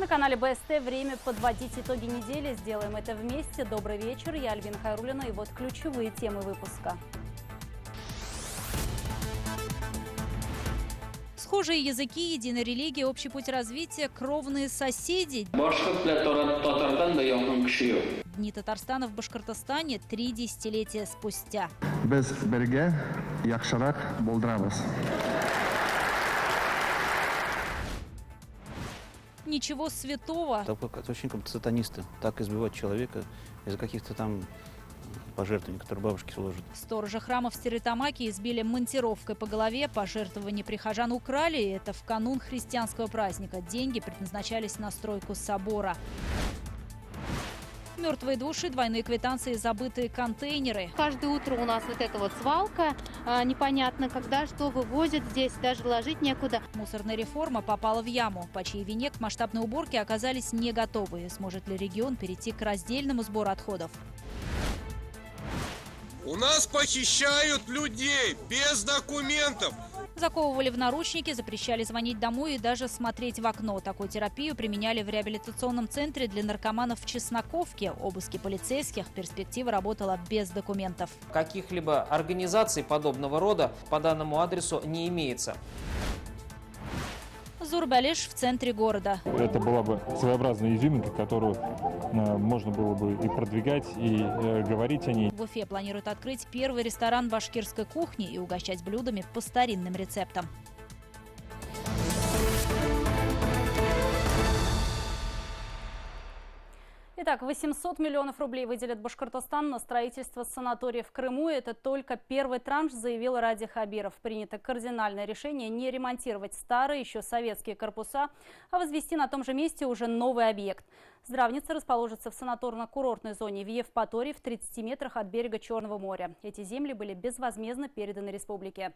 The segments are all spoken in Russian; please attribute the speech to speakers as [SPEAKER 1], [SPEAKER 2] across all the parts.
[SPEAKER 1] На канале БСТ время подводить итоги недели. Сделаем это вместе. Добрый вечер. Я Альбина Хайруллина. И вот ключевые темы выпуска. Схожие языки, единая религия, общий путь развития, кровные соседи. Дни Татарстана в Башкортостане 3 десятилетия спустя.
[SPEAKER 2] Без берега яхшарак болдырабыз.
[SPEAKER 1] Ничего святого.
[SPEAKER 3] Это очень как сатанисты. Так избивать человека из-за каких-то там пожертвований, которые бабушки сложат.
[SPEAKER 1] Сторожа храма в Стерлитамаке избили монтировкой по голове. Пожертвования прихожан украли. Это в канун христианского праздника. Деньги предназначались на стройку собора. Мертвые души, двойные квитанции, забытые контейнеры.
[SPEAKER 4] Каждое утро у нас вот эта вот свалка. Непонятно, когда что вывозят здесь, даже ложить некуда.
[SPEAKER 1] Мусорная реформа попала в яму. По чьей вине к масштабной уборке оказались не готовы. Сможет ли регион перейти к раздельному сбору отходов?
[SPEAKER 5] У нас похищают людей без документов.
[SPEAKER 1] Заковывали в наручники, запрещали звонить домой и даже смотреть в окно. Такую терапию применяли в реабилитационном центре для наркоманов в Чесноковке. Обыски полицейских, перспектива работала без документов.
[SPEAKER 6] Каких-либо организаций подобного рода по данному адресу не имеется.
[SPEAKER 1] Зурбалиш в центре города.
[SPEAKER 7] Это была бы своеобразная изюминка, которую можно было бы и продвигать, и говорить о ней.
[SPEAKER 1] В Уфе планируют открыть первый ресторан башкирской кухни и угощать блюдами по старинным рецептам. Итак, 800 миллионов рублей выделят Башкортостан на строительство санатория в Крыму. Это только первый транш, заявил Ради Хабиров. Принято кардинальное решение не ремонтировать старые, еще советские корпуса, а возвести на том же месте уже новый объект. Здравница расположится в санаторно-курортной зоне в Евпатории в 30 метрах от берега Черного моря. Эти земли были безвозмездно переданы республике.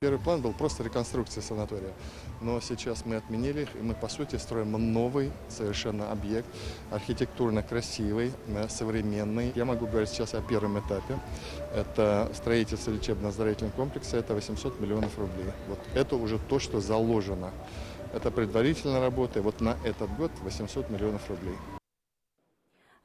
[SPEAKER 2] Первый план был просто реконструкция санатория, но сейчас мы отменили их, и мы, по сути, строим новый совершенно объект, архитектурно красивый, современный. Я могу говорить сейчас о первом этапе. Это строительство лечебно-оздоровительного комплекса, это 800 миллионов рублей. Вот это уже то, что заложено. Это предварительная работа, и вот на этот год 800 миллионов рублей.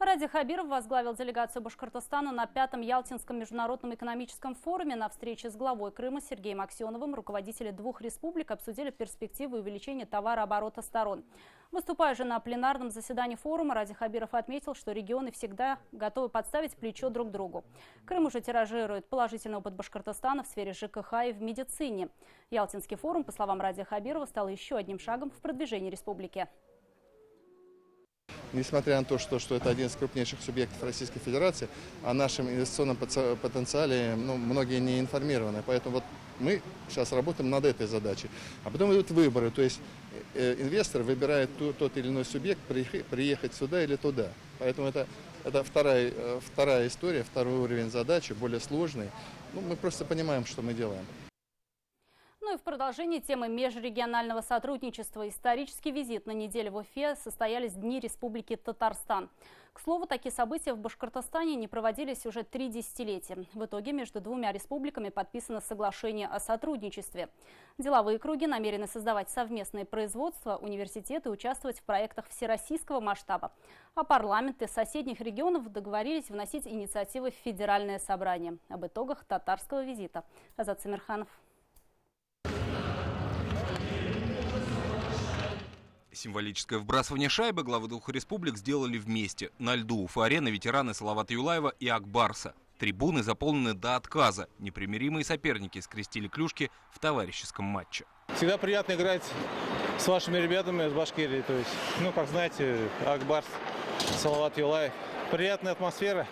[SPEAKER 1] Ради Хабиров возглавил делегацию Башкортостана на 5-м Ялтинском международном экономическом форуме. На встрече с главой Крыма Сергеем Аксеновым руководители двух республик обсудили перспективы увеличения товарооборота сторон. Выступая же на пленарном заседании форума, Ради Хабиров отметил, что регионы всегда готовы подставить плечо друг другу. Крым уже тиражирует положительный опыт Башкортостана в сфере ЖКХ и в медицине. Ялтинский форум, по словам Ради Хабирова, стал еще одним шагом в продвижении республики.
[SPEAKER 2] Несмотря на то, что это один из крупнейших субъектов Российской Федерации, о нашем инвестиционном потенциале многие не информированы. Поэтому вот мы сейчас работаем над этой задачей. А потом идут выборы, то есть инвестор выбирает тот или иной субъект, приехать сюда или туда. Поэтому это вторая история, второй уровень задачи, более сложный. Мы просто понимаем, что мы делаем.
[SPEAKER 1] Ну и в продолжении темы межрегионального сотрудничества исторический визит на неделе в Уфе состоялись Дни Республики Татарстан. К слову, такие события в Башкортостане не проводились уже 3 десятилетия. В итоге между двумя республиками подписано соглашение о сотрудничестве. Деловые круги намерены создавать совместные производства, университеты участвовать в проектах всероссийского масштаба. А парламенты соседних регионов договорились вносить инициативы в Федеральное собрание. Об итогах татарского визита Азат Самирханов.
[SPEAKER 8] Символическое вбрасывание шайбы главы двух республик сделали вместе. На льду Уфа-арены ветераны Салавата Юлаева и Акбарса. Трибуны заполнены до отказа. Непримиримые соперники скрестили клюшки в товарищеском матче.
[SPEAKER 9] Всегда приятно играть с вашими ребятами из Башкирии. То есть, как знаете, Акбарс, Салават Юлаев. Приятная атмосфера,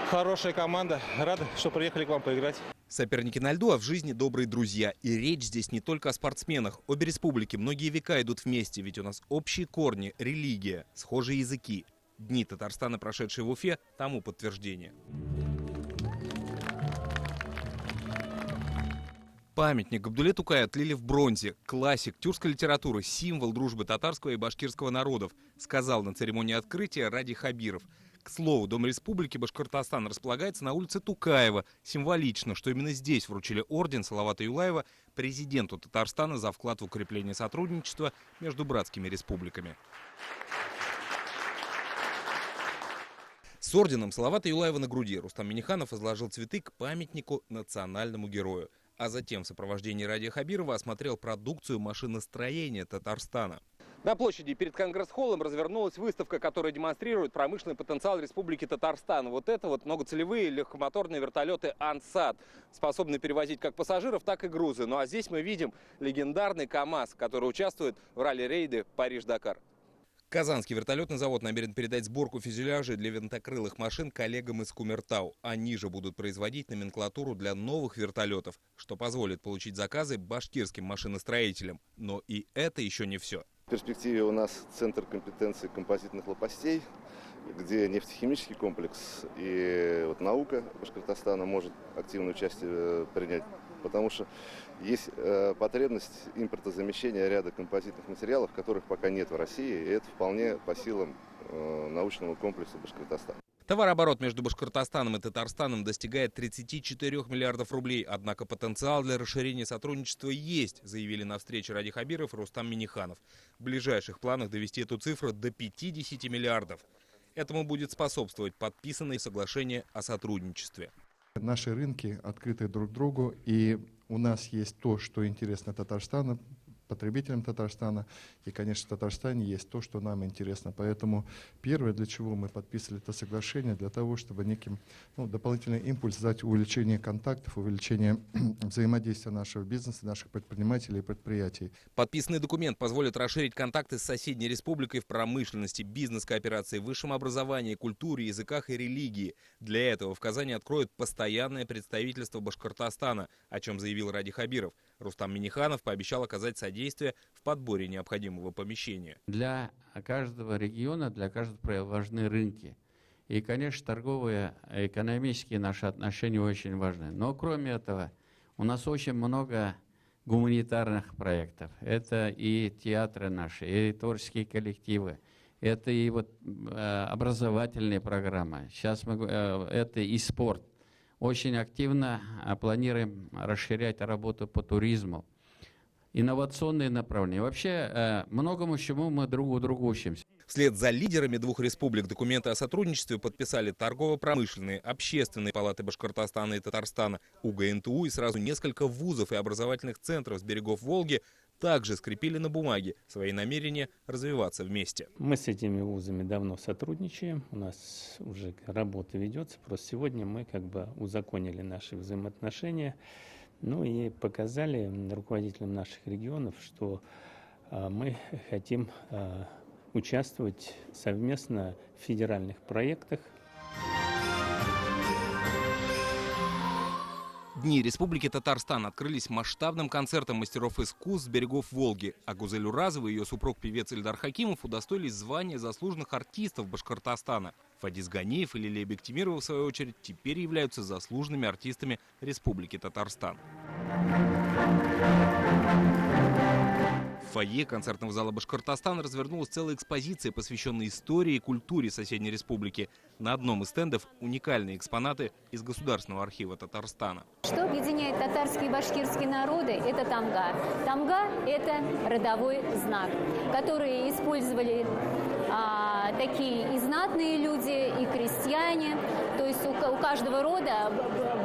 [SPEAKER 9] хорошая команда. Рады, что приехали к вам поиграть.
[SPEAKER 8] Соперники на льду, а в жизни добрые друзья. И речь здесь не только о спортсменах. Обе республики многие века идут вместе, ведь у нас общие корни, религия, схожие языки. Дни Татарстана, прошедшие в Уфе, тому подтверждение. Памятник Габдулле Тукай отлили в бронзе. Классик тюркской литературы, символ дружбы татарского и башкирского народов, сказал на церемонии открытия Ради Хабиров. К слову, Дом Республики Башкортостан располагается на улице Тукаева. Символично, что именно здесь вручили орден Салавата Юлаева президенту Татарстана за вклад в укрепление сотрудничества между братскими республиками. С орденом Салавата Юлаева на груди Рустам Минниханов возложил цветы к памятнику национальному герою. А затем в сопровождении Радия Хабирова осмотрел продукцию машиностроения Татарстана. На площади перед Конгресс-холлом развернулась выставка, которая демонстрирует промышленный потенциал Республики Татарстан. Вот это вот многоцелевые легкомоторные вертолеты «Ансат», способные перевозить как пассажиров, так и грузы. Ну а здесь мы видим легендарный КАМАЗ, который участвует в ралли-рейде Париж-Дакар. Казанский вертолетный завод намерен передать сборку фюзеляжей для винтокрылых машин коллегам из Кумертау. Они же будут производить номенклатуру для новых вертолетов, что позволит получить заказы башкирским машиностроителям. Но и это еще не все.
[SPEAKER 10] В перспективе у нас центр компетенции композитных лопастей, где нефтехимический комплекс и вот наука Башкортостана может активное участие принять, потому что есть потребность импортозамещения ряда композитных материалов, которых пока нет в России, и это вполне по силам научному комплексу Башкортостана.
[SPEAKER 8] Товарооборот между Башкортостаном и Татарстаном достигает 34 миллиардов рублей. Однако потенциал для расширения сотрудничества есть, заявили на встрече Радий Хабиров и Рустам Минниханов. В ближайших планах довести эту цифру до 50 миллиардов. Этому будет способствовать подписанное соглашение о сотрудничестве.
[SPEAKER 2] Наши рынки открыты друг другу, и у нас есть то, что интересно Татарстану, потребителям Татарстана, и, конечно, в Татарстане есть то, что нам интересно. Поэтому первое, для чего мы подписывали это соглашение, для того, чтобы неким дополнительный импульс дать увеличение контактов, увеличение взаимодействия нашего бизнеса, наших предпринимателей и предприятий.
[SPEAKER 8] Подписанный документ позволит расширить контакты с соседней республикой в промышленности, бизнес-кооперации, высшем образовании, культуре, языках и религии. Для этого в Казани откроют постоянное представительство Башкортостана, о чем заявил Радий Хабиров. Рустам Минниханов пообещал оказать содействие в подборе необходимого помещения.
[SPEAKER 11] Для каждого региона, для каждого важны рынки. И, конечно, торговые, экономические наши отношения очень важны. Но, кроме этого, у нас очень много гуманитарных проектов. Это и театры наши, и творческие коллективы, это и образовательные программы. Сейчас это и спорт. Очень активно планируем расширять работу по туризму, инновационные направления. Вообще, многому чему мы друг у друга учимся.
[SPEAKER 8] Вслед за лидерами двух республик документы о сотрудничестве подписали торгово-промышленные, общественные палаты Башкортостана и Татарстана, УГНТУ и сразу несколько вузов и образовательных центров с берегов Волги также скрепили на бумаге свои намерения развиваться вместе.
[SPEAKER 12] Мы с этими вузами давно сотрудничаем, у нас уже работа ведется, просто сегодня мы узаконили наши взаимоотношения, и показали руководителям наших регионов, что мы хотим участвовать совместно в федеральных проектах.
[SPEAKER 8] Дни Республики Татарстан открылись масштабным концертом мастеров искусств с берегов Волги. А Гузель Уразова и ее супруг-певец Ильдар Хакимов удостоились звания заслуженных артистов Башкортостана. Фадис Ганиев и Лилия Бектимирова, в свою очередь, теперь являются заслуженными артистами Республики Татарстан. В фойе концертного зала Башкортостана развернулась целая экспозиция, посвященная истории и культуре соседней республики. На одном из стендов уникальные экспонаты из Государственного архива Татарстана.
[SPEAKER 13] Что объединяет татарские и башкирские народы, это тамга. Тамга – это родовой знак, который использовали такие и знатные люди, и крестьяне. То есть у каждого рода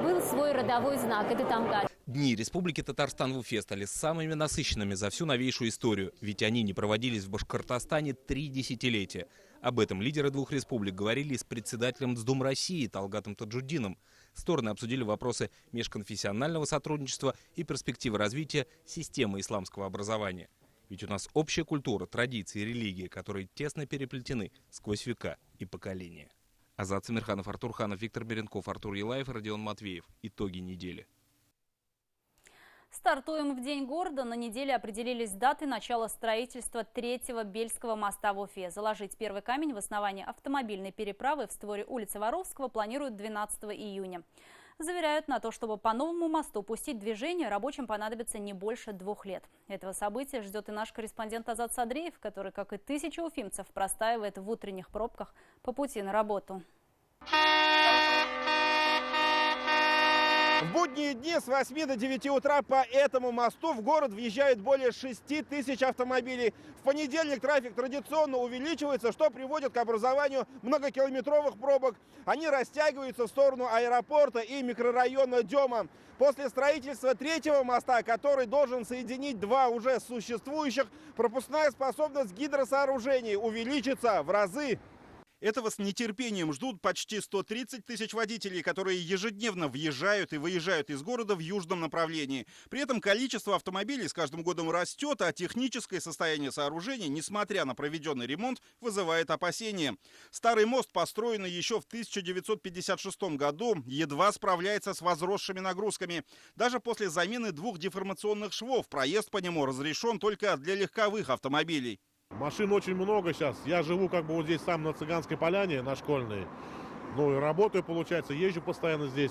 [SPEAKER 13] был свой родовой знак – это тамга.
[SPEAKER 8] Дни Республики Татарстан в Уфе стали самыми насыщенными за всю новейшую историю, ведь они не проводились в Башкортостане 3 десятилетия. Об этом лидеры двух республик говорили с председателем Дздум России Талгатом Таджуддином. Стороны обсудили вопросы межконфессионального сотрудничества и перспективы развития системы исламского образования. Ведь у нас общая культура, традиции и религия, которые тесно переплетены сквозь века и поколения. Азат Самирханов, Артур Ханов, Виктор Беренков, Артур Елаев и Родион Матвеев. Итоги недели.
[SPEAKER 1] Стартуем в День города. На неделе определились даты начала строительства 3-го Бельского моста в Уфе. Заложить первый камень в основании автомобильной переправы в створе улицы Воровского планируют 12 июня. Заверяют, на то, чтобы по новому мосту пустить движение, рабочим понадобится не больше 2 лет. Этого события ждет и наш корреспондент Азат Садриев, который, как и тысячи уфимцев, простаивает в утренних пробках по пути на работу.
[SPEAKER 14] В будние дни с 8 до 9 утра по этому мосту в город въезжает более 6 тысяч автомобилей. В понедельник трафик традиционно увеличивается, что приводит к образованию многокилометровых пробок. Они растягиваются в сторону аэропорта и микрорайона Дема. После строительства 3-го моста, который должен соединить 2 уже существующих, пропускная способность гидросооружений увеличится в разы. Этого с нетерпением ждут почти 130 тысяч водителей, которые ежедневно въезжают и выезжают из города в южном направлении. При этом количество автомобилей с каждым годом растет, а техническое состояние сооружений, несмотря на проведенный ремонт, вызывает опасения. Старый мост, построенный еще в 1956 году, едва справляется с возросшими нагрузками. Даже после замены 2 деформационных швов проезд по нему разрешен только для легковых автомобилей.
[SPEAKER 15] Машин очень много сейчас. Я живу как бы вот здесь сам на Цыганской поляне, на Школьной. Ну и работаю, получается, езжу постоянно здесь.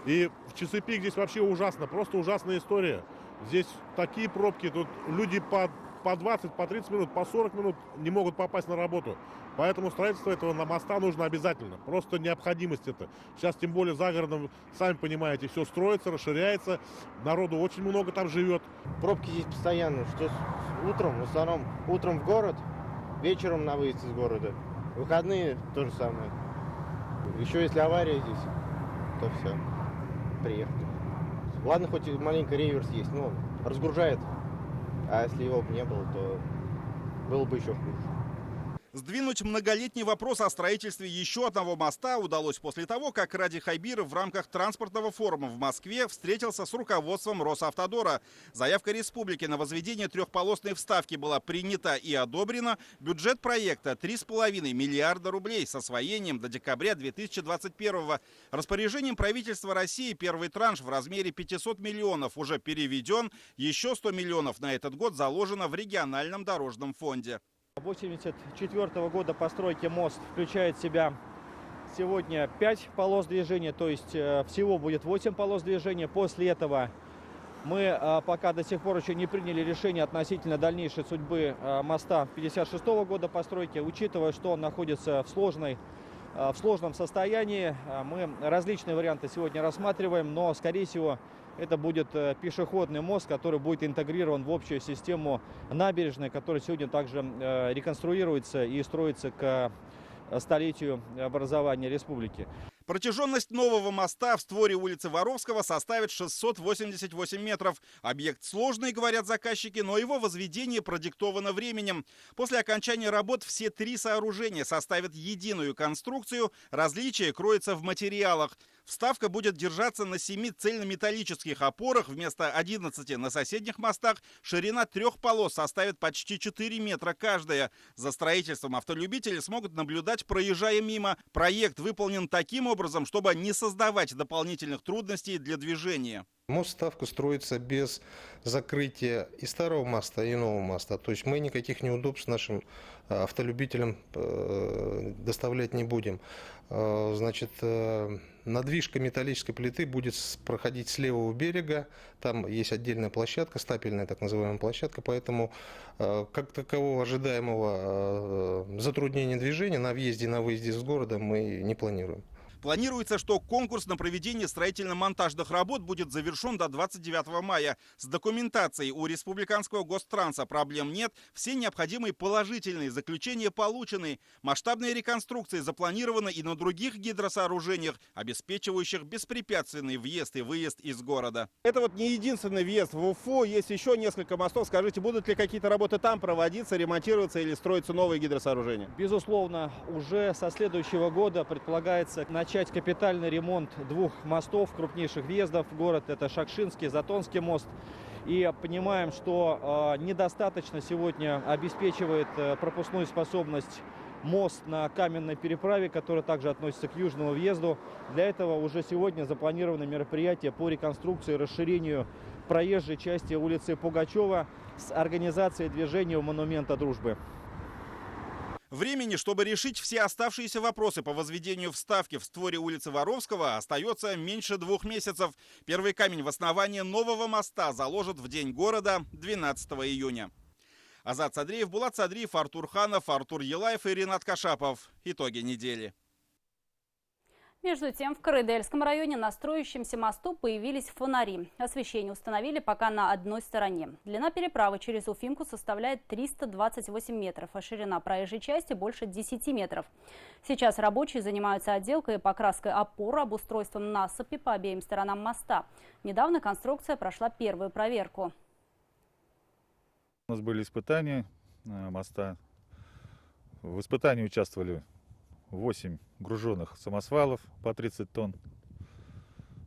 [SPEAKER 15] И в часы пик здесь вообще ужасно, просто ужасная история. Здесь такие пробки, тут люди по 20, по 30 минут, по 40 минут не могут попасть на работу. Поэтому строительство этого моста нужно обязательно. Просто необходимость это. Сейчас тем более за городом, сами понимаете, все строится, расширяется. Народу очень много там живет.
[SPEAKER 14] Пробки здесь постоянно. Что утром, в основном утром в город, вечером на выезд из города. Выходные то же самое. Еще если авария здесь, то все, приехали. Ладно, хоть и маленький реверс есть, но разгружает. А если его бы не было, то было бы еще хуже. Сдвинуть многолетний вопрос о строительстве еще одного моста удалось после того, как Ради Хайбиров в рамках транспортного форума в Москве встретился с руководством Росавтодора. Заявка республики на возведение 3-полосной вставки была принята и одобрена. Бюджет проекта 3,5 миллиарда рублей с освоением до декабря 2021-го. Распоряжением правительства России первый транш в размере 500 миллионов уже переведен. Еще 100 миллионов на этот год заложено в региональном дорожном фонде. 1984 года постройки мост включает в себя сегодня 5 полос движения, то есть всего будет 8 полос движения. После этого мы пока до сих пор еще не приняли решение относительно дальнейшей судьбы моста 1956 года постройки. Учитывая, что он находится в сложном состоянии, мы различные варианты сегодня рассматриваем, но, скорее всего, это будет пешеходный мост, который будет интегрирован в общую систему набережной, которая сегодня также реконструируется и строится к столетию образования республики. Протяженность нового моста в створе улицы Воровского составит 688 метров. Объект сложный, говорят заказчики, но его возведение продиктовано временем. После окончания работ все 3 сооружения составят единую конструкцию. Различие кроется в материалах. Вставка будет держаться на 7 цельнометаллических опорах вместо 11 на соседних мостах. Ширина 3 полос составит почти 4 метра каждая. За строительством автолюбители смогут наблюдать, проезжая мимо. Проект выполнен таким образом, чтобы не создавать дополнительных трудностей для движения.
[SPEAKER 16] Мост-вставка строится без закрытия и старого моста, и нового моста. То есть мы никаких неудобств нашим автолюбителям доставлять не будем. Значит, надвижка металлической плиты будет проходить с левого берега. Там есть отдельная площадка, стапельная так называемая площадка. Поэтому как такового ожидаемого затруднения движения на въезде и на выезде из города мы не планируем.
[SPEAKER 14] Планируется, что конкурс на проведение строительно-монтажных работ будет завершен до 29 мая. С документацией у Республиканского гостранса проблем нет. Все необходимые положительные заключения получены. Масштабные реконструкции запланированы и на других гидросооружениях, обеспечивающих беспрепятственный въезд и выезд из города. Это вот не единственный въезд в Уфу. Есть еще несколько мостов. Скажите, будут ли какие-то работы там проводиться, ремонтироваться или строятся новые гидросооружения? Безусловно, уже со следующего года предполагается начать капитальный ремонт 2 мостов, крупнейших въездов в город. Это Шакшинский, Затонский мост. И понимаем, что недостаточно сегодня обеспечивает пропускную способность мост на каменной переправе, который также относится к южному въезду. Для этого уже сегодня запланировано мероприятие по реконструкции и расширению проезжей части улицы Пугачева с организацией движения у монумента Дружбы.
[SPEAKER 17] Времени, чтобы решить все оставшиеся вопросы по возведению вставки в створе улицы Воровского, остается меньше 2 месяцев. Первый камень в основании нового моста заложат в День города 12 июня. Азат Садриев, Булат Садриев, Артур Ханов, Артур Елаев и Ринат Кашапов. Итоги недели.
[SPEAKER 1] Между тем, в Карайдельском районе на строящемся мосту появились фонари. Освещение установили пока на одной стороне. Длина переправы через Уфимку составляет 328 метров, а ширина проезжей части больше 10 метров. Сейчас рабочие занимаются отделкой и покраской опор, обустройством насыпи по обеим сторонам моста. Недавно конструкция прошла первую проверку.
[SPEAKER 18] У нас были испытания моста. В испытании участвовали 8 груженных самосвалов по 30 тонн.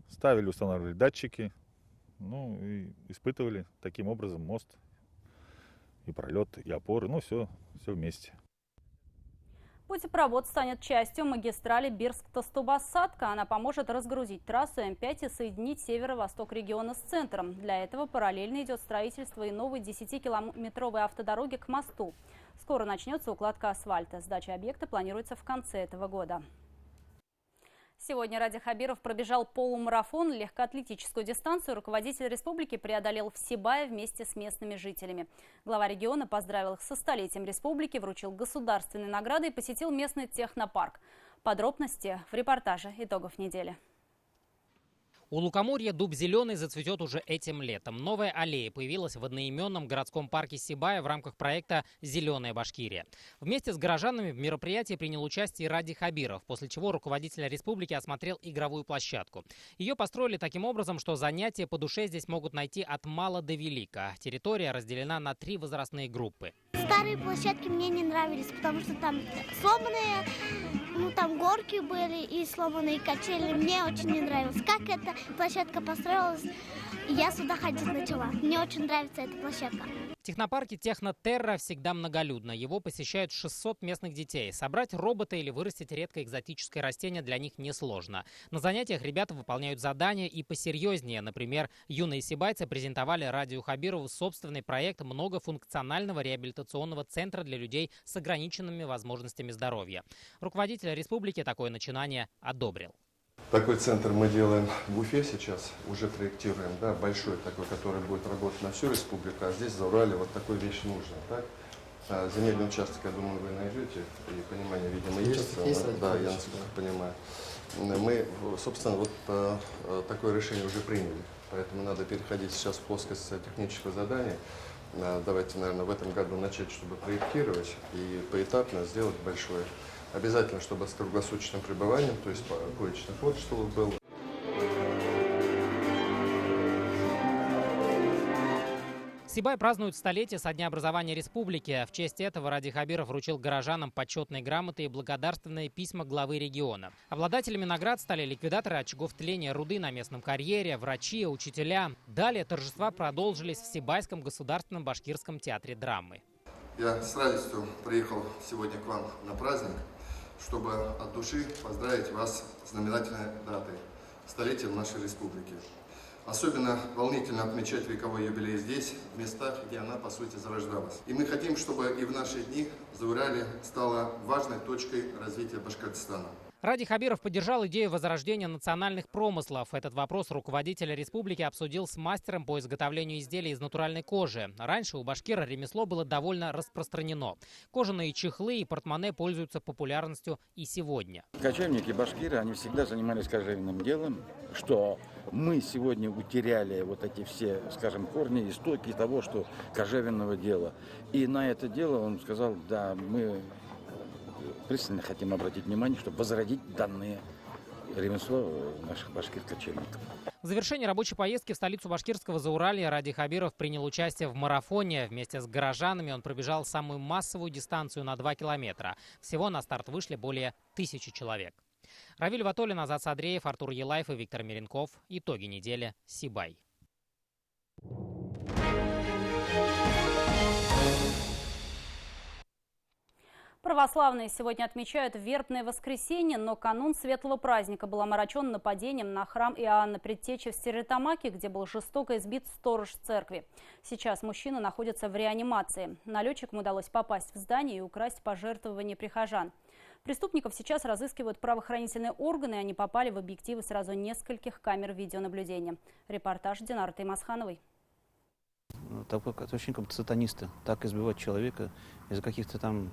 [SPEAKER 18] Ставили, устанавливали датчики. И испытывали таким образом мост. И пролет, и опоры. Все вместе.
[SPEAKER 1] Путепровод станет частью магистрали Бирск-Тостубас-Сатка. Она поможет разгрузить трассу М5 и соединить северо-восток региона с центром. Для этого параллельно идет строительство и новой 10-километровой автодороги к мосту. Скоро начнется укладка асфальта. Сдача объекта планируется в конце этого года. Сегодня Ради Хабиров пробежал полумарафон. Легкоатлетическую дистанцию руководитель республики преодолел в Сибае вместе с местными жителями. Глава региона поздравил их со столетием республики, вручил государственные награды и посетил местный технопарк. Подробности в репортаже итогов недели.
[SPEAKER 19] У Лукоморья дуб зеленый зацветет уже этим летом. Новая аллея появилась в одноименном городском парке Сибая в рамках проекта «Зеленая Башкирия». Вместе с горожанами в мероприятии принял участие Ради Хабиров, после чего руководитель республики осмотрел игровую площадку. Ее построили таким образом, что занятия по душе здесь могут найти от мала до велика. Территория разделена на 3 возрастные группы.
[SPEAKER 20] Старые площадки мне не нравились, потому что там сломанные, там горки были и сломанные качели. Мне очень не нравилось. Как эта площадка построилась, я сюда ходить начала. Мне очень нравится эта площадка.
[SPEAKER 19] В технопарке Технотерра всегда многолюдно. Его посещают 600 местных детей. Собрать робота или вырастить редкое экзотическое растение для них несложно. На занятиях ребята выполняют задания и посерьезнее. Например, юные сибайцы презентовали Радию Хабирову собственный проект многофункционального реабилитационного центра для людей с ограниченными возможностями здоровья. Руководитель республики такое начинание одобрил.
[SPEAKER 2] Такой центр мы делаем в Уфе сейчас, уже проектируем, большой такой, который будет работать на всю республику, а здесь за Урале вот такой вещь нужна. Так? Земельный участок, я думаю, вы найдете, и понимание, видимо, есть. Да, я насколько понимаю. Мы, собственно, такое решение уже приняли, поэтому надо переходить сейчас в плоскость технического задания. Давайте, наверное, в этом году начать, чтобы проектировать и поэтапно сделать большое. Обязательно, чтобы с круглосуточным пребыванием, то есть коечный вход, чтобы был.
[SPEAKER 19] Сибай празднует столетие со дня образования республики. В честь этого Ради Хабиров вручил горожанам почетные грамоты и благодарственные письма главы региона. Обладателями наград стали ликвидаторы очагов тления руды на местном карьере, врачи, учителя. Далее торжества продолжились в Сибайском государственном башкирском театре драмы.
[SPEAKER 2] Я с радостью приехал сегодня к вам на праздник, чтобы от души поздравить вас с знаменательной датой, столетием нашей республики. Особенно волнительно отмечать вековой юбилей здесь, в местах, где она, по сути, зарождалась. И мы хотим, чтобы и в наши дни Зауралье стала важной точкой развития Башкортостана.
[SPEAKER 19] Ради Хабиров поддержал идею возрождения национальных промыслов. Этот вопрос руководитель республики обсудил с мастером по изготовлению изделий из натуральной кожи. Раньше у башкира ремесло было довольно распространено. Кожаные чехлы и портмоне пользуются популярностью и сегодня.
[SPEAKER 21] Кожевники башкиры, они всегда занимались кожевенным делом, что мы сегодня утеряли вот эти все, скажем, корни, истоки того, что кожевенного дела. И на это дело он сказал, да, мы пристально хотим обратить внимание, чтобы возродить данное ремесло наших башкир-кочевников.
[SPEAKER 19] В завершении рабочей поездки в столицу башкирского Зауралья Ради Хабиров принял участие в марафоне. Вместе с горожанами он пробежал самую массовую дистанцию на 2 километра. Всего на старт вышли более 1000 человек. Равиль Ватолин, Азат Садриев, Артур Елаев и Виктор Меренков. Итоги недели. Сибай.
[SPEAKER 1] Православные сегодня отмечают Вербное воскресенье, но канун светлого праздника был омрачен нападением на храм Иоанна Предтечи в Стерлитамаке, где был жестоко избит сторож церкви. Сейчас мужчина находится в реанимации. Налетчикам удалось попасть в здание и украсть пожертвования прихожан. Преступников сейчас разыскивают правоохранительные органы, они попали в объективы сразу нескольких камер видеонаблюдения. Репортаж Динары Таймасхановой.
[SPEAKER 3] Это очень как сатанисты. Так избивать человека из-за каких-то там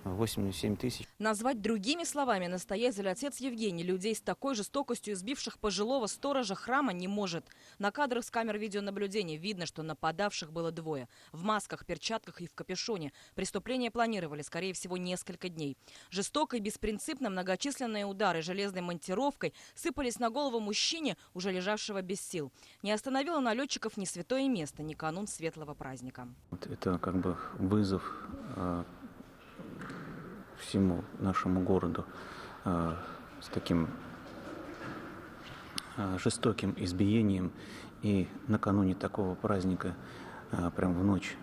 [SPEAKER 3] 8-7 тысяч.
[SPEAKER 22] Назвать другими словами настоятель отец Евгений людей с такой жестокостью избивших пожилого сторожа храма не может. На кадрах с камер видеонаблюдения видно, что нападавших было двое. В масках, перчатках и в капюшоне. Преступление планировали, скорее всего, несколько дней. Жестоко и беспринципно многочисленные удары железной монтировкой сыпались на голову мужчине, уже лежавшего без сил. Не остановило налетчиков ни святое место, ни канун светлого праздника.
[SPEAKER 3] Это как бы вызов всему нашему городу с таким жестоким избиением. И накануне такого праздника, прям в ночь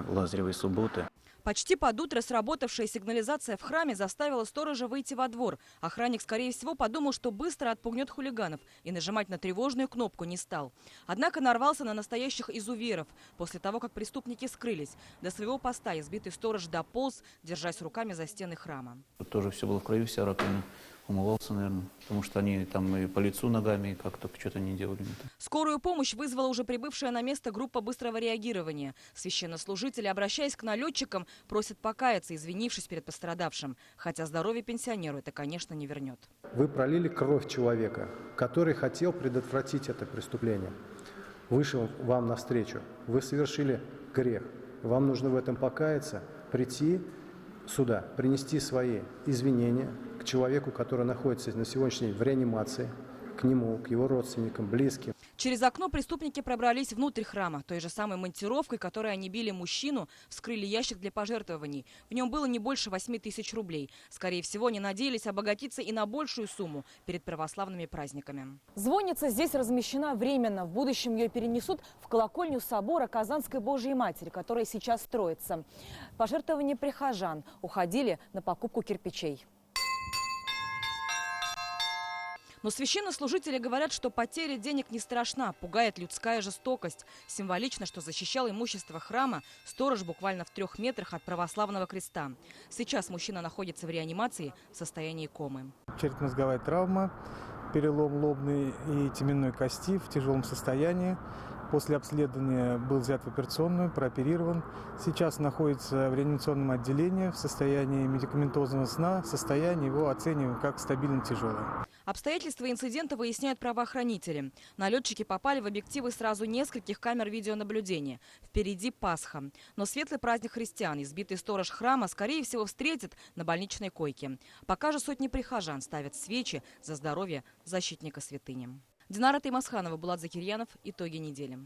[SPEAKER 3] Лазаревой субботы,
[SPEAKER 22] почти под утро сработавшая сигнализация в храме заставила сторожа выйти во двор. Охранник, скорее всего, подумал, что быстро отпугнет хулиганов, и нажимать на тревожную кнопку не стал. Однако нарвался на настоящих изуверов. После того, как преступники скрылись, до своего поста избитый сторож дополз, держась руками за стены храма.
[SPEAKER 3] тоже все было в крови, вся раковина. Умывался, наверное, потому что они там и по лицу ногами, как-то что-то не делали.
[SPEAKER 22] Скорую помощь вызвала уже прибывшая на место группа быстрого реагирования. Священнослужители, обращаясь к налетчикам, просят покаяться, извинившись перед пострадавшим. Хотя здоровье пенсионеру это, конечно, не вернет.
[SPEAKER 23] Вы пролили кровь человека, который хотел предотвратить это преступление. Вышел вам навстречу. Вы совершили грех. Вам нужно в этом покаяться, прийти сюда, принести свои извинения к человеку, который находится на сегодняшний день в реанимации, к нему, к его родственникам, близким.
[SPEAKER 22] Через окно преступники пробрались внутрь храма. Той же самой монтировкой, которой они били мужчину, вскрыли ящик для пожертвований. В нем было не больше 8 тысяч рублей. Скорее всего, они надеялись обогатиться и на большую сумму перед православными праздниками.
[SPEAKER 24] Звонница здесь размещена временно. В будущем ее перенесут в колокольню собора Казанской Божией Матери, которая сейчас строится. Пожертвования прихожан уходили на покупку кирпичей.
[SPEAKER 22] Но священнослужители говорят, что потеря денег не страшна, пугает людская жестокость. Символично, что защищал имущество храма сторож буквально в 3 метрах от православного креста. Сейчас мужчина находится в реанимации в состоянии комы.
[SPEAKER 25] Черепно-мозговая травма, перелом лобной и теменной кости в тяжелом состоянии. После обследования был взят в операционную, прооперирован. Сейчас находится в реанимационном отделении в состоянии медикаментозного сна. Состояние его оцениваем как стабильно тяжелое.
[SPEAKER 22] Обстоятельства инцидента выясняют правоохранители. Налетчики попали в объективы сразу нескольких камер видеонаблюдения. Впереди Пасха. Но светлый праздник христиан избитый сторож храма, скорее всего, встретит на больничной койке. Пока же сотни прихожан ставят свечи за здоровье защитника святыни. Динара Таймасханова, Булат Закирьянов. Итоги недели.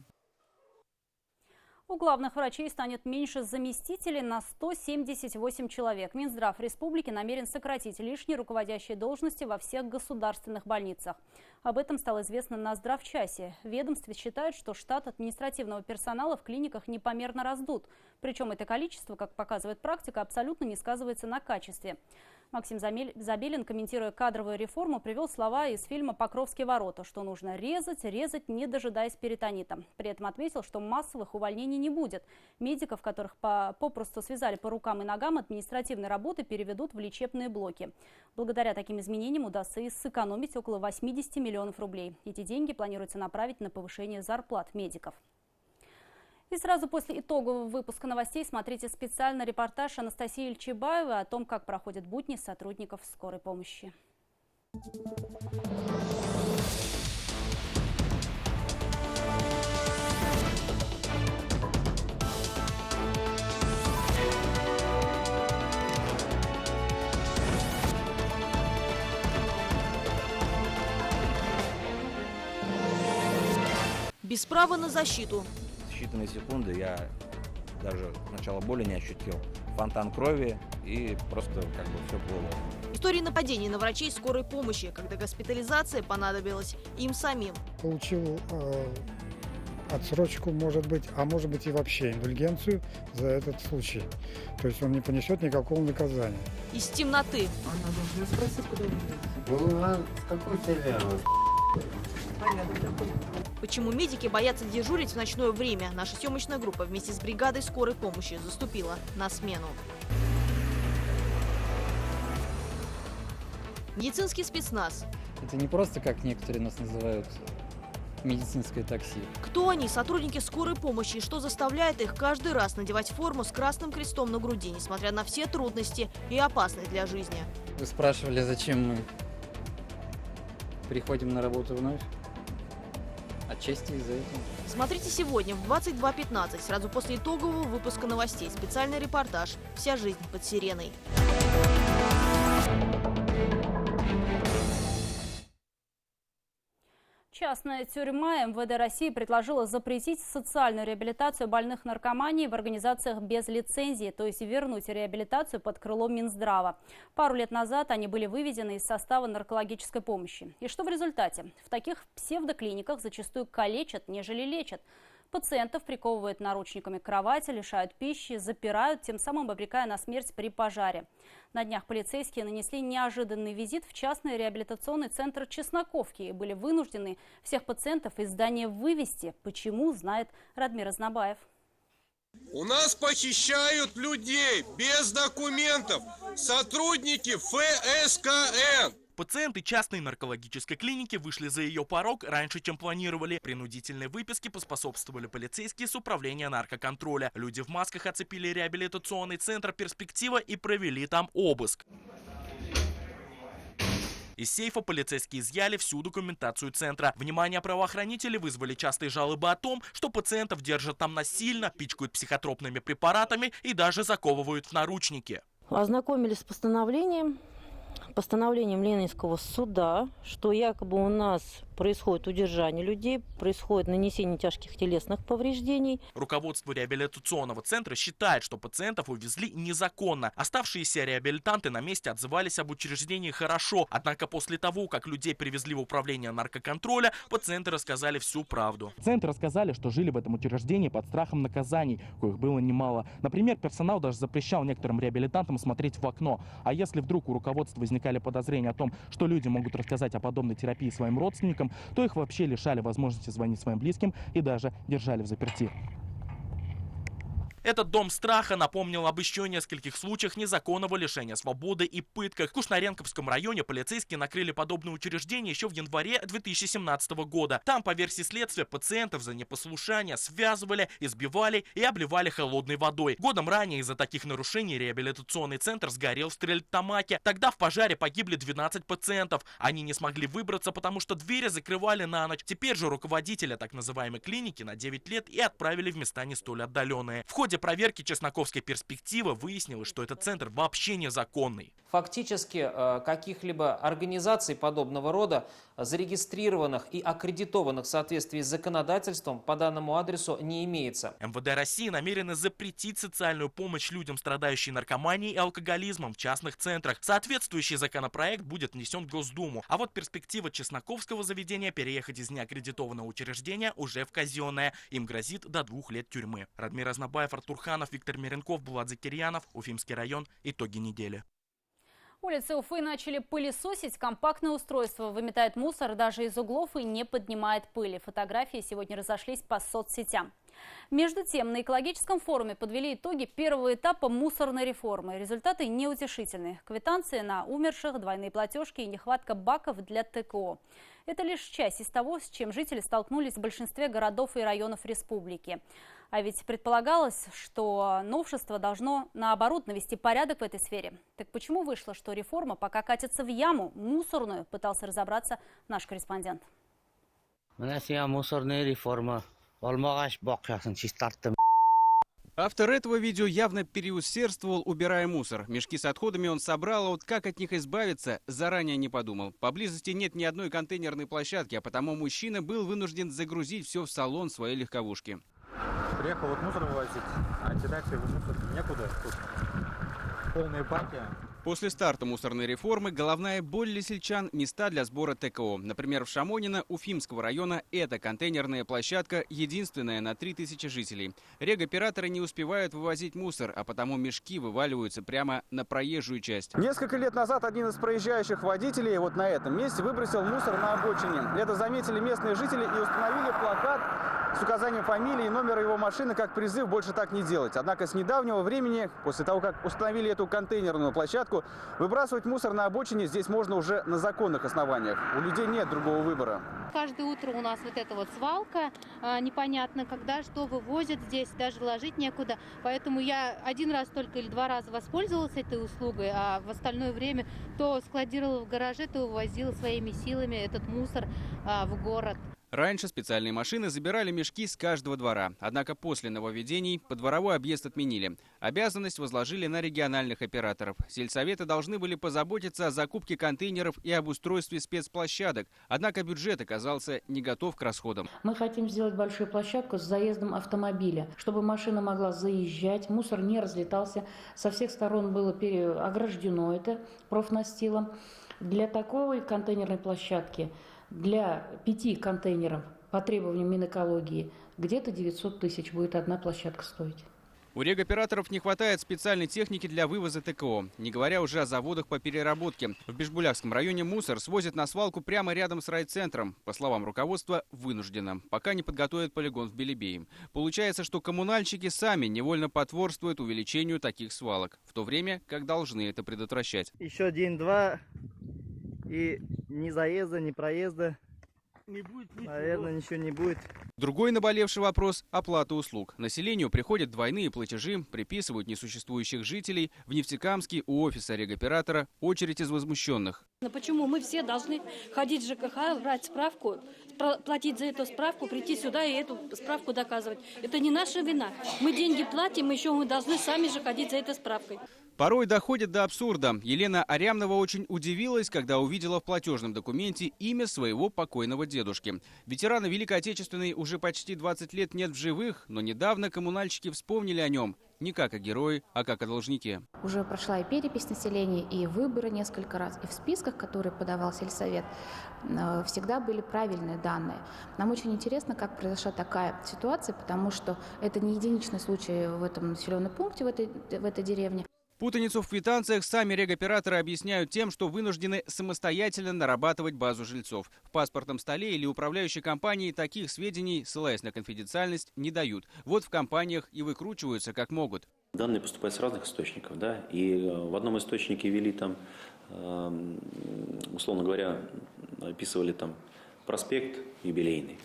[SPEAKER 1] У главных врачей станет меньше заместителей на 178 человек. Минздрав республики намерен сократить лишние руководящие должности во всех государственных больницах. Об этом стало известно на здравчасе. В ведомстве считают, что штат административного персонала в клиниках непомерно раздут. Причем это количество, как показывает практика, абсолютно не сказывается на качестве. Максим Забелин, комментируя кадровую реформу, привел слова из фильма «Покровские ворота», что нужно резать, не дожидаясь перитонита. При этом отметил, что массовых увольнений не будет. Медиков, которых попросту связали по рукам и ногам, административной работы переведут в лечебные блоки. Благодаря таким изменениям удастся и сэкономить около 80 миллионов рублей. Эти деньги планируется направить на повышение зарплат медиков. И сразу после итогового выпуска новостей смотрите специальный репортаж Анастасии Ильчебаевой о том, как проходят будни сотрудников скорой помощи.
[SPEAKER 22] Без права на защиту.
[SPEAKER 26] Считанные секунды я даже сначала боли не ощутил. Фонтан крови и просто как бы все плыло.
[SPEAKER 22] Истории нападений на врачей скорой помощи, когда госпитализация понадобилась им самим.
[SPEAKER 27] Получил
[SPEAKER 4] отсрочку, может быть, а может быть и вообще индульгенцию за этот случай. То есть он не понесет никакого наказания.
[SPEAKER 22] Из темноты.
[SPEAKER 4] С какой целью?
[SPEAKER 5] Почему медики боятся дежурить в ночное время? Наша съемочная группа вместе с бригадой скорой помощи заступила на смену. Медицинский спецназ.
[SPEAKER 6] Это не просто, как некоторые нас называют, медицинское такси.
[SPEAKER 5] Кто они, сотрудники скорой помощи, и что заставляет их каждый раз надевать форму с красным крестом на груди, несмотря на все трудности и опасность для жизни?
[SPEAKER 6] Вы спрашивали, зачем мы приходим на работу вновь? Отчасти из-за этого.
[SPEAKER 5] Смотрите сегодня в 22:15, сразу после итогового выпуска новостей. Специальный репортаж «Вся жизнь под сиреной».
[SPEAKER 1] Частная тюрьма МВД России предложила запретить социальную реабилитацию больных наркоманией в организациях без лицензии, то есть вернуть реабилитацию под крыло Минздрава. Пару лет назад они были выведены из состава наркологической помощи. И что в результате? В таких псевдоклиниках зачастую калечат, нежели лечат. Пациентов приковывают наручниками к кровати, лишают пищи, запирают, тем самым обрекая на смерть при пожаре. На днях полицейские нанесли неожиданный визит в частный реабилитационный центр Чесноковки и были вынуждены всех пациентов из здания вывести. Почему, знает Радмир Азнабаев.
[SPEAKER 7] У нас похищают людей без документов, сотрудники ФСКН.
[SPEAKER 9] Пациенты частной наркологической клиники вышли за ее порог раньше, чем планировали. Принудительной выписке поспособствовали полицейские с управления наркоконтроля. Люди в масках оцепили реабилитационный центр «Перспектива» и провели там обыск. Из сейфа полицейские изъяли всю документацию центра. Внимание правоохранителей вызвали частые жалобы о том, что пациентов держат там насильно, пичкают психотропными препаратами и даже заковывают в наручники.
[SPEAKER 10] Ознакомились с постановлением Ленинского суда, что якобы у нас происходит удержание людей, происходит нанесение тяжких телесных повреждений.
[SPEAKER 9] Руководство реабилитационного центра считает, что пациентов увезли незаконно. Оставшиеся реабилитанты на месте отзывались об учреждении хорошо. Однако после того, как людей привезли в управление наркоконтроля, пациенты рассказали всю правду.
[SPEAKER 27] Пациенты рассказали, что жили в этом учреждении под страхом наказаний, коих было немало. Например, персонал даже запрещал некоторым реабилитантам смотреть в окно. А если вдруг у руководства возникали подозрения о том, что люди могут рассказать о подобной терапии своим родственникам, то их вообще лишали возможности звонить своим близким и даже держали в заперти.
[SPEAKER 9] Этот дом страха напомнил об еще нескольких случаях незаконного лишения свободы и пытках. В Кушнаренковском районе полицейские накрыли подобное учреждение еще в январе 2017 года. Там, по версии следствия, пациентов за непослушание связывали, избивали и обливали холодной водой. Годом ранее из-за таких нарушений реабилитационный центр сгорел в Стерлитамаке. Тогда в пожаре погибли 12 пациентов. Они не смогли выбраться, потому что двери закрывали на ночь. Теперь же руководителя так называемой клиники на 9 лет и отправили в места не столь отдаленные. В ходе проверки Чесноковской перспективы выяснилось, что этот центр вообще незаконный.
[SPEAKER 19] Фактически каких-либо организаций подобного рода, зарегистрированных и аккредитованных в соответствии с законодательством, по данному адресу не имеется.
[SPEAKER 9] МВД России намерены запретить социальную помощь людям, страдающим наркоманией и алкоголизмом в частных центрах. Соответствующий законопроект будет внесен в Госдуму. А вот перспектива Чесноковского заведения переехать из неаккредитованного учреждения уже в казенное. Им грозит до 2 лет тюрьмы. Радмир Азнабаев, Артур Ханов, Виктор Миренков, Булат Закирьянов, Уфимский район. Итоги недели.
[SPEAKER 1] Улицы Уфы начали пылесосить. Компактное устройство выметает мусор даже из углов и не поднимает пыли. Фотографии сегодня разошлись по соцсетям. Между тем, на экологическом форуме подвели итоги первого этапа мусорной реформы. Результаты неутешительные. Квитанции на умерших, двойные платежки и нехватка баков для ТКО. Это лишь часть из того, с чем жители столкнулись в большинстве городов и районов республики. А ведь предполагалось, что новшество должно, наоборот, навести порядок в этой сфере. Так почему вышло, что реформа пока катится в яму мусорную, пытался разобраться наш корреспондент.
[SPEAKER 28] Мусорная реформа.
[SPEAKER 29] Автор этого видео явно переусердствовал, убирая мусор. Мешки с отходами он собрал, а вот как от них избавиться, заранее не подумал. Поблизости нет ни одной контейнерной площадки, а потому мужчина был вынужден загрузить все в салон своей легковушки.
[SPEAKER 30] Приехал вот мусор вывозить, а кидать его мусор некуда. Тут полные баки,
[SPEAKER 29] После старта мусорной реформы головная боль для сельчан – места для сбора ТКО. Например, в Шамонино Уфимского района эта контейнерная площадка единственная на 3000 жителей. Регоператоры не успевают вывозить мусор, а потому мешки вываливаются прямо на проезжую часть.
[SPEAKER 8] Несколько лет назад один из проезжающих водителей вот на этом месте выбросил мусор на обочине. Это заметили местные жители и установили плакат с указанием фамилии и номера его машины как призыв больше так не делать. Однако с недавнего времени, после того, как установили эту контейнерную площадку, выбрасывать мусор на обочине здесь можно уже на законных основаниях. У людей нет другого выбора.
[SPEAKER 11] Каждое утро у нас вот эта вот свалка, непонятно когда, что вывозят здесь, даже ложить некуда. Поэтому я один раз только или два раза воспользовалась этой услугой, а в остальное время то складировала в гараже, то увозила своими силами этот мусор в город.
[SPEAKER 29] Раньше специальные машины забирали мешки с каждого двора. Однако после нововведений подворовой объезд отменили. Обязанность возложили на региональных операторов. Сельсоветы должны были позаботиться о закупке контейнеров и обустройстве спецплощадок. Однако бюджет оказался не готов к расходам.
[SPEAKER 10] Мы хотим сделать большую площадку с заездом автомобиля, чтобы машина могла заезжать, мусор не разлетался. Со всех сторон было ограждено это профнастилом. Для такой контейнерной площадки для 5 контейнеров по требованию Минэкологии где-то 900 тысяч будет одна площадка стоить.
[SPEAKER 29] У регоператоров не хватает специальной техники для вывоза ТКО, не говоря уже о заводах по переработке. В Бишбулякском районе мусор свозят на свалку прямо рядом с райцентром. По словам руководства, вынужденно, пока не подготовят полигон в Белебее. Получается, что коммунальщики сами невольно потворствуют увеличению таких свалок, в то время как должны это предотвращать.
[SPEAKER 12] Еще день-два и ни заезда, ни проезда.
[SPEAKER 11] Не будет ничего.
[SPEAKER 12] Наверное, ничего не будет.
[SPEAKER 29] Другой наболевший вопрос – оплата услуг. Населению приходят двойные платежи, приписывают несуществующих жителей. В Нефтекамске у офиса регоператора очередь из возмущенных.
[SPEAKER 13] Почему мы все должны ходить в ЖКХ, брать справку, платить за эту справку, прийти сюда и эту справку доказывать? Это не наша вина. Мы деньги платим, еще мы должны сами же ходить за этой справкой.
[SPEAKER 29] Порой доходит до абсурда. Елена Арямнова очень удивилась, когда увидела в платежном документе имя своего покойного дедушки. Ветерана Великой Отечественной уже почти 20 лет нет в живых, но недавно коммунальщики вспомнили о нем не как о герое, а как о должнике.
[SPEAKER 14] Уже прошла и перепись населения, и выборы несколько раз, и в списках, которые подавал сельсовет, всегда были правильные данные. Нам очень интересно, как произошла такая ситуация, потому что это не единичный случай в этом населенном пункте, в этой деревне.
[SPEAKER 29] Путаницу в квитанциях сами регоператоры объясняют тем, что вынуждены самостоятельно нарабатывать базу жильцов. В паспортном столе или управляющей компании таких сведений, ссылаясь на конфиденциальность, не дают. Вот в компаниях и выкручиваются как могут.
[SPEAKER 15] Данные поступают с разных источников, да, и в одном источнике ввели там, условно говоря, описывали там проспект юбилейный,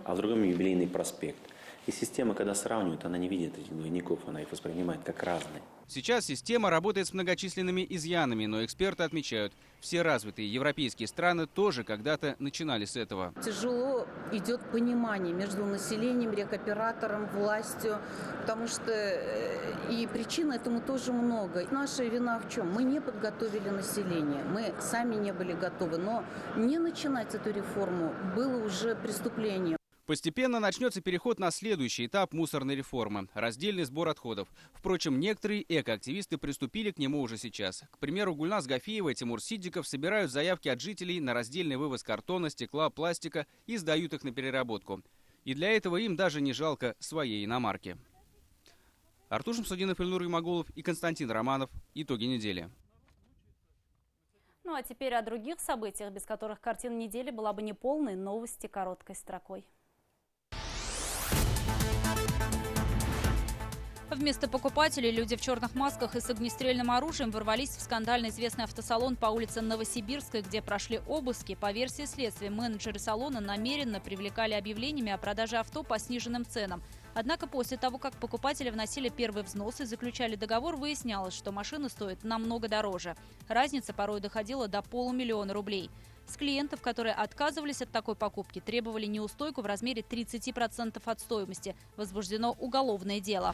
[SPEAKER 15] а в другом юбилейный проспект. И система, когда сравнивает, она не видит этих двойников, она их воспринимает как разные.
[SPEAKER 29] Сейчас система работает с многочисленными изъянами, но эксперты отмечают, все развитые европейские страны тоже когда-то начинали с этого.
[SPEAKER 16] Тяжело идет понимание между населением, регоператором, властью, потому что и причин этому тоже много. Наша вина в чем? Мы не подготовили население, мы сами не были готовы, но не начинать эту реформу было уже преступлением.
[SPEAKER 29] Постепенно начнется переход на следующий этап мусорной реформы – раздельный сбор отходов. Впрочем, некоторые экоактивисты приступили к нему уже сейчас. К примеру, Гульназ Гафиева и Тимур Сиддиков собирают заявки от жителей на раздельный вывоз картона, стекла, пластика и сдают их на переработку. И для этого им даже не жалко своей иномарки. Артур Шамсудинов, Ильнур Юмагулов и Константин Романов. Итоги недели.
[SPEAKER 1] Ну а теперь о других событиях, без которых картина недели была бы неполной. Новости короткой строкой. Вместо покупателей люди в черных масках и с огнестрельным оружием ворвались в скандально известный автосалон по улице Новосибирской, где прошли обыски. По версии следствия, менеджеры салона намеренно привлекали объявлениями о продаже авто по сниженным ценам. Однако после того, как покупатели вносили первый взнос и заключали договор, выяснялось, что машина стоит намного дороже. Разница порой доходила до 500 000 рублей. С клиентов, которые отказывались от такой покупки, требовали неустойку в размере 30% от стоимости. Возбуждено уголовное дело.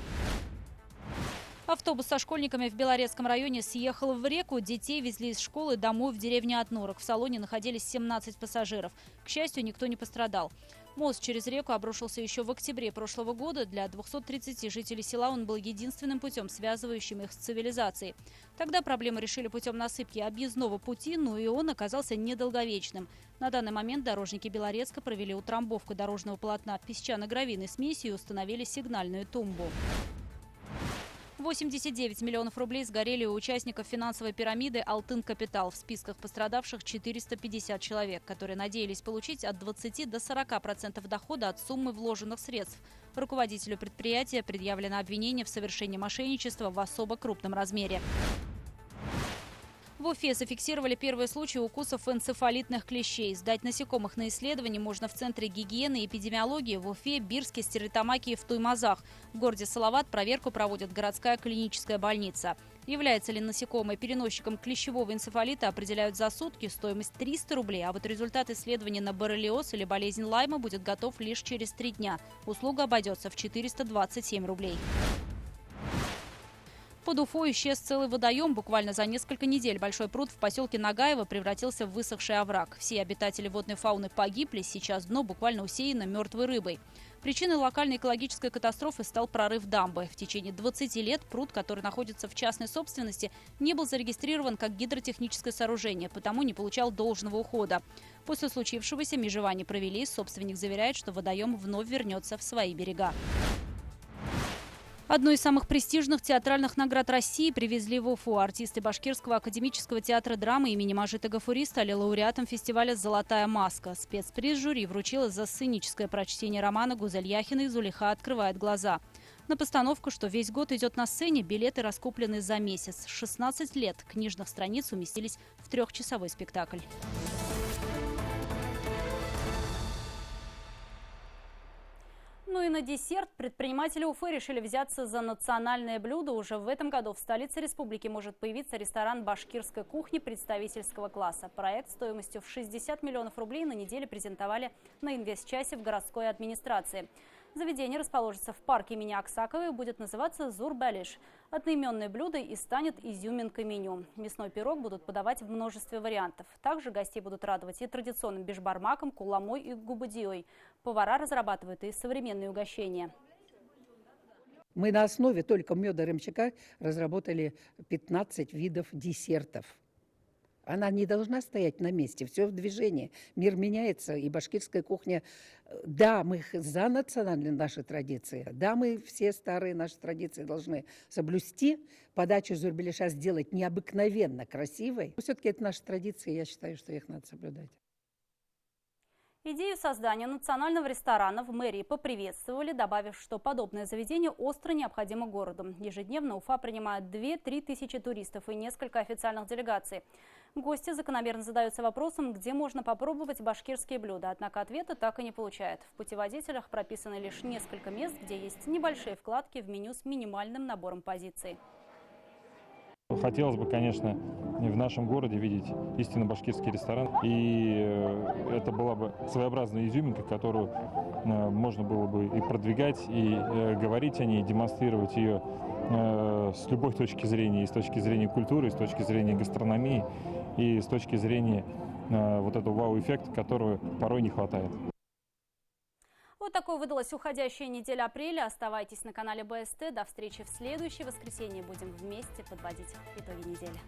[SPEAKER 1] Автобус со школьниками в Белорецком районе съехал в реку. Детей везли из школы домой в деревню Отнорок. В салоне находились 17 пассажиров. К счастью, никто не пострадал. Мост через реку обрушился еще в октябре прошлого года. Для 230 жителей села он был единственным путем, связывающим их с цивилизацией. Тогда проблему решили путем насыпки объездного пути, но и он оказался недолговечным. На данный момент дорожники Белорецка провели утрамбовку дорожного полотна песчано-гравийной смесью и установили сигнальную тумбу. 89 миллионов рублей сгорели у участников финансовой пирамиды «Алтын Капитал». В списках пострадавших 450 человек, которые надеялись получить от 20 до 40% дохода от суммы вложенных средств. Руководителю предприятия предъявлено обвинение в совершении мошенничества в особо крупном размере. В Уфе зафиксировали первые случаи укусов энцефалитных клещей. Сдать насекомых на исследование можно в Центре гигиены и эпидемиологии в Уфе, Бирске, Стерлитамаке и в Туймазах. В городе Салават проверку проводит городская клиническая больница. Является ли насекомое переносчиком клещевого энцефалита, определяют за сутки, стоимость 300 рублей. А вот результат исследования на боррелиоз или болезнь Лайма будет готов лишь через 3 дня. Услуга обойдется в 427 рублей. Под Уфой исчез целый водоем. Буквально за несколько недель большой пруд в поселке Нагаево превратился в высохший овраг. Все обитатели водной фауны погибли, сейчас дно буквально усеяно мертвой рыбой. Причиной локальной экологической катастрофы стал прорыв дамбы. В течение 20 лет пруд, который находится в частной собственности, не был зарегистрирован как гидротехническое сооружение, потому не получал должного ухода. После случившегося межевание провели. Собственник заверяет, что водоем вновь вернется в свои берега. Одну из самых престижных театральных наград России привезли в Уфу. Артисты Башкирского академического театра драмы имени Мажита Гафури стали лауреатом фестиваля «Золотая маска». Спецприз жюри вручила за сценическое прочтение романа Гузель Яхиной «Зулейха открывает глаза». На постановку, что весь год идет на сцене, билеты раскуплены за месяц. 16 лет книжных страниц уместились в 3-часовой спектакль. Ну и на десерт предприниматели Уфы решили взяться за национальное блюдо. Уже в этом году в столице республики может появиться ресторан башкирской кухни представительского класса. Проект стоимостью в 60 миллионов рублей на неделе презентовали на инвестчасе в городской администрации. Заведение расположится в парке имени Аксаковой и будет называться «Зур-Балиш». Одноименное блюдо и станет изюминкой меню. Мясной пирог будут подавать в множестве вариантов. Также гостей будут радовать и традиционным бешбармаком, куламой и губудией. Повара разрабатывают и современные угощения.
[SPEAKER 2] Мы на основе только меда рымчака разработали 15 видов десертов. Она не должна стоять на месте, все в движении. Мир меняется, и башкирская кухня... Да, мы за национальные наши традиции, да, мы все старые наши традиции должны соблюсти, подачу зур-балиша сделать необыкновенно красивой. Все-таки это наши традиции, я считаю, что их надо соблюдать.
[SPEAKER 1] Идею создания национального ресторана в мэрии поприветствовали, добавив, что подобное заведение остро необходимо городу. Ежедневно Уфа принимает 2-3 тысячи туристов и несколько официальных делегаций. Гости закономерно задаются вопросом, где можно попробовать башкирские блюда, однако ответа так и не получают. В путеводителях прописаны лишь несколько мест, где есть небольшие вкладки в меню с минимальным набором позиций.
[SPEAKER 3] Хотелось бы, конечно, в нашем городе видеть истинно башкирский ресторан. И это была бы своеобразная изюминка, которую можно было бы и продвигать, и говорить о ней, демонстрировать ее с любой точки зрения, и с точки зрения культуры, и с точки зрения гастрономии, и с точки зрения вот этого вау-эффекта, которого порой не хватает.
[SPEAKER 1] Вот такой выдалась уходящая неделя апреля. Оставайтесь на канале БСТ. До встречи в следующее воскресенье. Будем вместе подводить итоги недели.